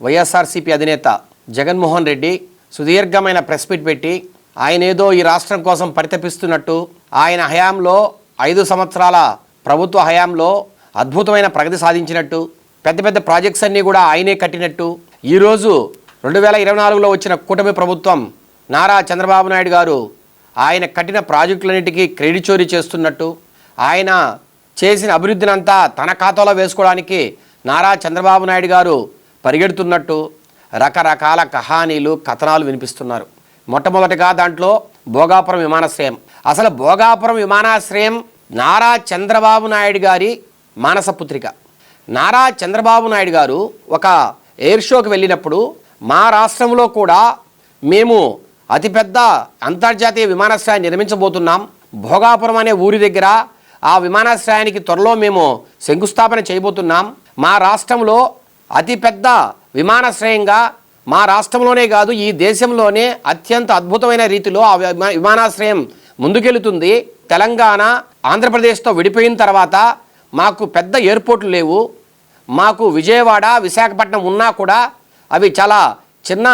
వైఎస్ఆర్సీపీ అధినేత జగన్మోహన్ రెడ్డి సుదీర్ఘమైన press meet పెట్టి ఆయన ఏదో ఈ రాష్ట్రం కోసం పరితపిస్తున్నట్టు, ఆయన హయాంలో 5 సంవత్సరాల ప్రభుత్వ హయాంలో అద్భుతమైన ప్రగతి సాధించినట్టు, పెద్ద పెద్ద ప్రాజెక్ట్స్ అన్నీ కూడా ఆయనే కట్టినట్టు, ఈరోజు 2024లో వచ్చిన కూటమి ప్రభుత్వం నారా చంద్రబాబు నాయుడు గారు ఆయన కట్టిన ప్రాజెక్టులన్నిటికీ క్రెడిట్ చోరీ చేస్తున్నట్టు, ఆయన చేసిన అభివృద్ధినంతా తన ఖాతాలో వేసుకోవడానికి నారా చంద్రబాబు నాయుడు గారు పరిగెడుతున్నట్టు రకరకాల కహానీలు కథనాలు వినిపిస్తున్నారు. మొట్టమొదటిగా దాంట్లో భోగాపురం విమానాశ్రయం. అసలు భోగాపురం విమానాశ్రయం నారా చంద్రబాబు నాయుడు గారి మానసపుత్రిక. నారా చంద్రబాబు నాయుడు గారు ఒక ఎయిర్ షోకి వెళ్ళినప్పుడు మా రాష్ట్రంలో కూడా మేము అతిపెద్ద అంతర్జాతీయ విమానాశ్రయాన్ని నిర్మించబోతున్నాం, భోగాపురం అనే ఊరి దగ్గర ఆ విమానాశ్రయానికి త్వరలో మేము శంకుస్థాపన చేయబోతున్నాం, మా రాష్ట్రంలో అతిపెద్ద విమానాశ్రయంగా మా రాష్ట్రంలోనే కాదు ఈ దేశంలోనే అత్యంత అద్భుతమైన రీతిలో ఆ విమానాశ్రయం ముందుకెళ్తుంది. తెలంగాణ ఆంధ్రప్రదేశ్తో విడిపోయిన తర్వాత మాకు పెద్ద ఎయిర్పోర్ట్లు లేవు, మాకు విజయవాడ విశాఖపట్నం ఉన్నా కూడా అవి చాలా చిన్న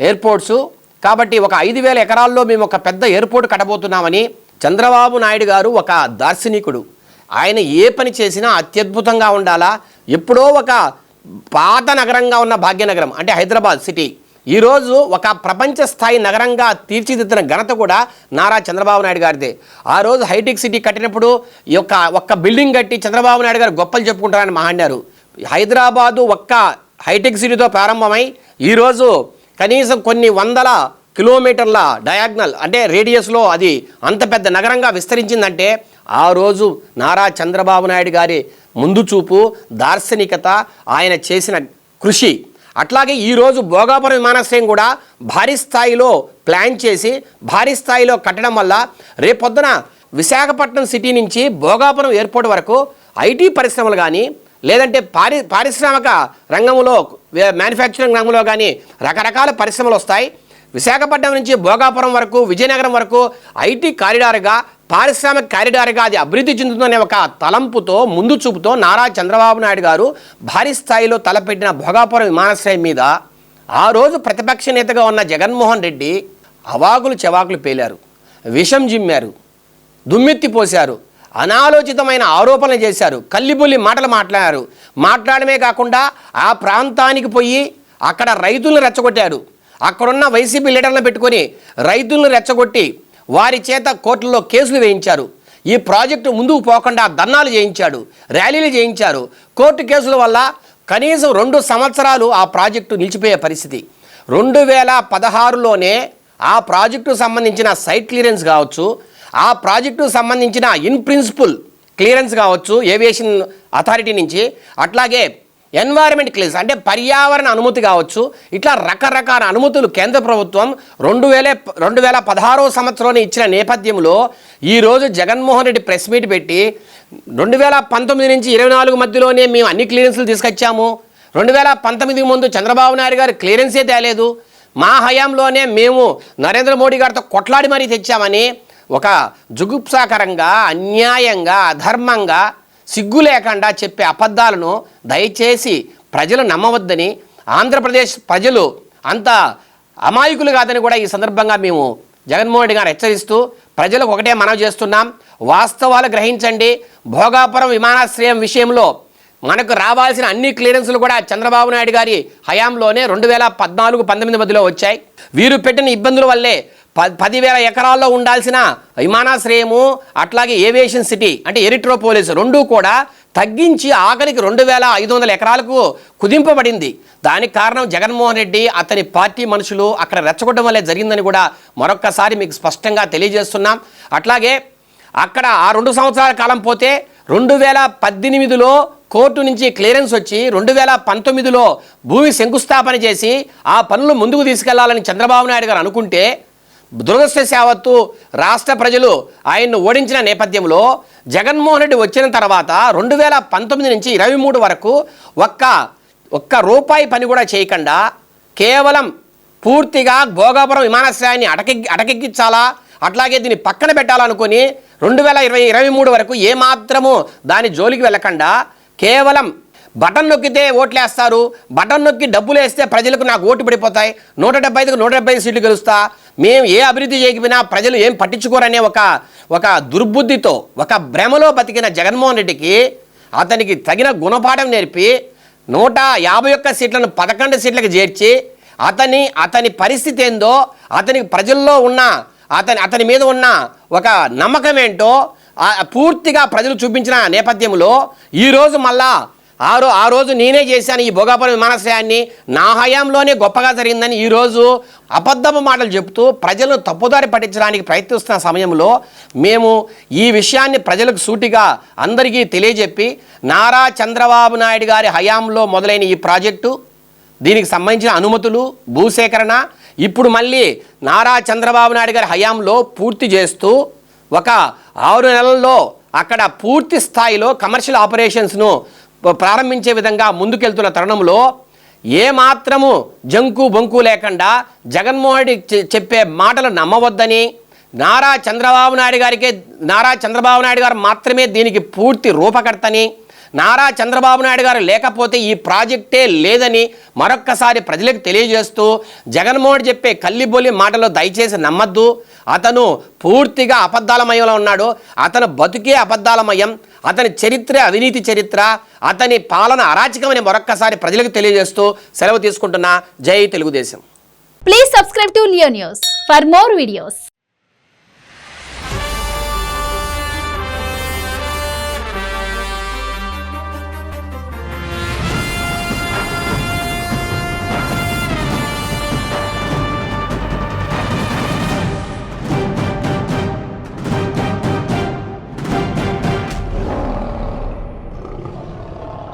ఎయిర్పోర్ట్స్, కాబట్టి ఒక 5,000 ఎకరాల్లో మేము ఒక పెద్ద ఎయిర్పోర్ట్ కట్టబోతున్నామని చంద్రబాబు నాయుడు గారు ఒక దార్శనికుడు. ఆయన ఏ పని చేసినా అత్యద్భుతంగా ఉండాలా. ఎప్పుడో ఒక పాత నగరంగా ఉన్న భాగ్యనగరం అంటే హైదరాబాద్ సిటీ ఈరోజు ఒక ప్రపంచ స్థాయి నగరంగా తీర్చిదిద్దిన ఘనత కూడా నారా చంద్రబాబు నాయుడు గారిదే. ఆ రోజు హైటెక్ సిటీ కట్టినప్పుడు ఈ ఒక్క బిల్డింగ్ కట్టి చంద్రబాబు నాయుడు గారు గొప్పలు చెప్పుకుంటారని మహాన్నారు. హైదరాబాదు ఒక్క హైటెక్ సిటీతో ప్రారంభమై ఈరోజు కనీసం కొన్ని వందల కిలోమీటర్ల డయాగ్నల్ అంటే రేడియస్లో అది అంత పెద్ద నగరంగా విస్తరించిందంటే ఆ రోజు నారా చంద్రబాబు నాయుడు గారి ముందు చూపు, దార్శనికత, ఆయన చేసిన కృషి. అట్లాగే ఈరోజు భోగాపురం విమానాశ్రయం కూడా భారీ స్థాయిలో ప్లాన్ చేసి భారీ స్థాయిలో కట్టడం వల్ల రేపొద్దున విశాఖపట్నం సిటీ నుంచి భోగాపురం ఎయిర్పోర్ట్ వరకు ఐటీ పరిశ్రమలు కానీ లేదంటే పారిశ్రామిక రంగంలో మ్యానుఫ్యాక్చరింగ్ రంగంలో కానీ రకరకాల పరిశ్రమలు వస్తాయి. విశాఖపట్నం నుంచి భోగాపురం వరకు విజయనగరం వరకు ఐటీ కారిడార్గా పారిశ్రామిక కారిడార్గా అది అభివృద్ధి చెందుతుందనే ఒక తలంపుతో ముందు చూపుతో నారా చంద్రబాబు నాయుడు గారు భారీ స్థాయిలో తలపెట్టిన భోగాపురం విమానాశ్రయం మీద ఆ రోజు ప్రతిపక్ష నేతగా ఉన్న జగన్మోహన్ రెడ్డి అవాకులు చెవాకులు పేలారు, విషం జిమ్మారు, దుమ్మెత్తిపోశారు, అనాలోచితమైన ఆరోపణలు చేశారు, కల్లిబుల్లి మాటలు మాట్లాడమే కాకుండా ఆ ప్రాంతానికి పోయి అక్కడ రైతులను రెచ్చగొట్టారు. అక్కడున్న వైసీపీ లీడర్లను పెట్టుకొని రైతులను రెచ్చగొట్టి వారి చేత కోర్టుల్లో కేసులు వేయించారు. ఈ ప్రాజెక్టు ముందుకు పోకుండా ధర్నాలు చేయించాడు, ర్యాలీలు చేయించారు. కోర్టు కేసుల వల్ల కనీసం 2 సంవత్సరాలు ఆ ప్రాజెక్టు నిలిచిపోయే పరిస్థితి. 2016లోనే ఆ ప్రాజెక్టుకు సంబంధించిన సైట్ క్లియరెన్స్ కావచ్చు, ఆ ప్రాజెక్టుకు సంబంధించిన ఇన్ ప్రిన్సిపల్ క్లియరెన్స్ కావచ్చు ఏవియేషన్ అథారిటీ నుంచి, అట్లాగే ఎన్వైరన్మెంట్ క్లియరెన్స్ అంటే పర్యావరణ అనుమతి కావచ్చు, ఇట్లా రకరకాల అనుమతులు కేంద్ర ప్రభుత్వం 2016 సంవత్సరంలో ఇచ్చిన నేపథ్యంలో ఈరోజు జగన్మోహన్ రెడ్డి ప్రెస్ మీట్ పెట్టి 2019 నుంచి 24 మధ్యలోనే మేము అన్ని క్లియరెన్స్లు తీసుకొచ్చాము, 2019 ముందు చంద్రబాబు నాయుడు గారు క్లియరెన్సే తేలేదు, మా హయాంలోనే మేము నరేంద్ర మోడీ గారితో కొట్లాడి మరీ తెచ్చామని ఒక జుగుప్సాకరంగా అన్యాయంగా అధర్మంగా సిగ్గు లేకుండా చెప్పే అబద్ధాలను దయచేసి ప్రజలు నమ్మవద్దని, ఆంధ్రప్రదేశ్ ప్రజలు అంత అమాయకులు కాదని కూడా ఈ సందర్భంగా మేము జగన్మోహన్ రెడ్డి గారు హెచ్చరిస్తూ ప్రజలకు ఒకటే మనవి చేస్తున్నాం, వాస్తవాలు గ్రహించండి. భోగాపురం విమానాశ్రయం విషయంలో మనకు రావాల్సిన అన్ని క్లియరెన్స్లు కూడా చంద్రబాబు నాయుడు గారి హయాంలోనే 2014-19 మధ్యలో వచ్చాయి. వీరు పెట్టిన ఇబ్బందుల వల్లే 10,000 ఎకరాల్లో ఉండాల్సిన విమానాశ్రయము అట్లాగే ఏవియేషన్ సిటీ అంటే ఎరిట్రోపోలిస్ రెండూ కూడా తగ్గించి ఆఖరికి 2,500 ఎకరాలకు కుదింపబడింది. దానికి కారణం జగన్మోహన్ రెడ్డి అతని పార్టీ మనుషులు అక్కడ రెచ్చగొట్టడం వల్లే జరిగిందని కూడా మరొక్కసారి మీకు స్పష్టంగా తెలియజేస్తున్నాం. అట్లాగే అక్కడ ఆ 2 సంవత్సరాల కాలం పోతే 2018లో కోర్టు నుంచి క్లియరెన్స్ వచ్చి 2019లో భూమి శంకుస్థాపన చేసి ఆ పనులు ముందుకు తీసుకెళ్లాలని చంద్రబాబు నాయుడు గారు అనుకుంటే దురదృష్టవశాత్తు రాష్ట్ర ప్రజలు ఆయన్ను ఓడించిన నేపథ్యంలో జగన్మోహన్ రెడ్డి వచ్చిన తర్వాత 2019 నుంచి 23 వరకు ఒక్క రూపాయి పని కూడా చేయకుండా కేవలం పూర్తిగా భోగాపురం విమానాశ్రయాన్ని అటకెక్కించాలా అట్లాగే దీన్ని పక్కన పెట్టాలనుకొని 2023 వరకు ఏమాత్రము దాని జోలికి వెళ్ళకుండా కేవలం బటన్ నొక్కితే ఓట్లేస్తారు, బటన్ నొక్కి డబ్బులు వేస్తే ప్రజలకు నాకు ఓటు పడిపోతాయి, 175కు 175 సీట్లు గెలుస్తా, మేము ఏ అభివృద్ధి చేయకపోయినా ప్రజలు ఏం పట్టించుకోరనే ఒక దుర్బుద్ధితో ఒక భ్రమలో బతికిన జగన్మోహన్ రెడ్డికి అతనికి తగిన గుణపాఠం నేర్పి 151 సీట్లను 11 సీట్లకు చేర్చి అతని పరిస్థితి ఏందో, అతనికి ప్రజల్లో ఉన్న అతని మీద ఉన్న ఒక నమ్మకం ఏంటో పూర్తిగా ప్రజలు చూపించిన నేపథ్యంలో ఈరోజు మళ్ళా ఆ రోజు నేనే చేశాను ఈ భోగాపురం విమానాశ్రయాన్ని, నా హయాంలోనే గొప్పగా జరిగిందని ఈరోజు అబద్ధపు మాటలు చెబుతూ ప్రజలను తప్పుదారి పట్టించడానికి ప్రయత్నిస్తున్న సమయంలో మేము ఈ విషయాన్ని ప్రజలకు సూటిగా అందరికీ తెలియజెప్పి నారా చంద్రబాబు నాయుడు గారి హయాంలో మొదలైన ఈ ప్రాజెక్టు, దీనికి సంబంధించిన అనుమతులు, భూసేకరణ ఇప్పుడు మళ్ళీ నారా చంద్రబాబు నాయుడు గారి హయాంలో పూర్తి చేస్తూ ఒక 6 నెలల్లో అక్కడ పూర్తి స్థాయిలో కమర్షియల్ ఆపరేషన్స్ను ప్రారంభించే విధంగా ముందుకెళ్తున్న తరుణంలో ఏమాత్రము జంకు బొంకు లేకుండా జగన్మోహన్ రెడ్డి చెప్పే మాటలు నమ్మవద్దని, నారా చంద్రబాబు నాయుడు గారు మాత్రమే దీనికి పూర్తి రూపకర్తని, నారా చంద్రబాబు నాయుడు గారు లేకపోతే ఈ ప్రాజెక్టే లేదని మరొక్కసారి ప్రజలకు తెలియజేస్తూ జగన్మోహన్ చెప్పే కల్లిబొల్లి మాటలు దయచేసి నమ్మద్దు. అతను పూర్తిగా అబద్ధాలమయంలో ఉన్నాడు. అతను బతుకే అబద్ధాలమయం, అతని చరిత్ర అవినీతి చరిత్ర, అతని పాలన అరాచకమని మరొక్కసారి ప్రజలకు తెలియజేస్తూ సెలవు తీసుకుంటున్నా. జై Telugu Desam. Please subscribe to Leo news for more videos.